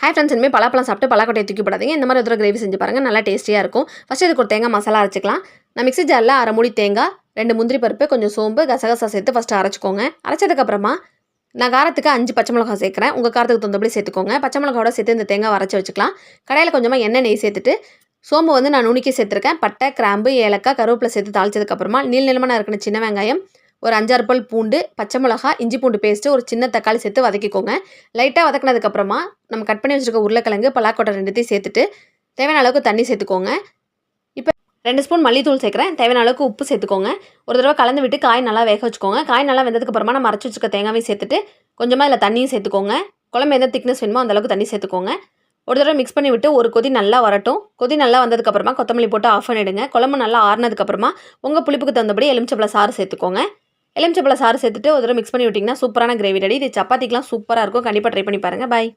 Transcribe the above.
Hi friends, இனிமேல் பலாப்பழம் சாப்பிட்டு பலாக்கொட்டையை தூக்கி போடாதீங்க. இந்த மாதிரி ஒரு கிரேவி செஞ்சு பாருங்கள், நல்லா டேஸ்ட்டியாக இருக்கும். ஃபஸ்ட்டு இதுக்கு ஒரு தேங்காய் மசாலா அரைச்சிக்கலாம். நான் மிக்ஸி ஜாரில் அரை மூடி தேங்காய், 2 முந்திரி பருப்பு, கொஞ்சம் சோம்பு, கசகசா சேர்த்து ஃபஸ்ட்டு அரைச்சிக்கோங்க. அரைச்சதுக்கப்புறமா நான் காரத்துக்கு 5 பச்சை மிளகா சேர்க்குறேன். உங்கள் காரத்துக்கு தகுந்தபடி சேர்த்துக்கோங்க. பச்சை மிளகாவோட சேர்த்து இந்த தேங்காய் அரைச்சி வச்சுக்கலாம். கடையில் கொஞ்சமாக எண்ணெய் நெய் சேர்த்துட்டு சோம்பு வந்து நான் நுணுக்கி சேர்த்துருக்கேன். பட்டை, கிராம்பு, ஏலக்காய், கருவேப்பிலை சேர்த்து தாளிச்சதுக்கப்புறமா நீளமாக நறுக்கின சின்ன வெங்காயம், ஒரு 5-6 பல் பூண்டு, பச்சை மிளகா, இஞ்சி பூண்டு பேஸ்ட்டு, ஒரு சின்ன தக்காளி சேர்த்து வதக்கிக்கோங்க. லைட்டாக வதக்கினதுக்கப்புறமா நம்ம கட் பண்ணி வச்சுருக்க உருளைக்கிழங்கு, பலாக்கொட்டை 2த்தையும் சேர்த்துட்டு தேவையான அளவுக்கு தண்ணி சேர்த்துக்கோங்க. இப்போ 2 ஸ்பூன் மல்லித்தூள் சேர்க்குறேன். தேவையான அளவுக்கு உப்பு சேர்த்துக்கோங்க. ஒரு தடவை கலந்து விட்டு காய் நல்லா வேக வச்சுக்கோங்க. காய் நல்லா வெந்ததுக்கப்புறமா நம்ம அரைச்சி வச்சுருக்க தேங்காயும் சேர்த்துட்டு கொஞ்சமாக இதில் தண்ணியும் சேர்த்துக்கோங்க. குழம்பு எந்த திக்னஸ் வேணுமோ அந்தளவுக்கு தண்ணி சேர்த்துக்கோங்க. ஒரு தடவை மிக்ஸ் பண்ணி விட்டு ஒரு கொதி நல்லா வரட்டும். கொதி நல்லா வந்ததுக்கப்புறமா கொத்தமல்லி போட்டு ஆஃப் பண்ணிவிடுங்க. குழம்பு நல்லா ஆறுனதுக்கப்புறமா உங்கள் புளிப்புக்கு தகுந்தபடி எலுமிச்சம்பழ சாறு சேர்த்துக்கோங்க. எலுமிச்சம்பழ சாறு சேர்த்துட்டு ஒரு தடவை மிக்ஸ் பண்ணி விட்டிங்கன்னா சூப்பரான கிரேவி ரெடி. இது சப்பாத்திக்கெலாம் சூப்பராக இருக்கும். கண்டிப்பாக ட்ரை பண்ணி பாருங்கள். பாய்.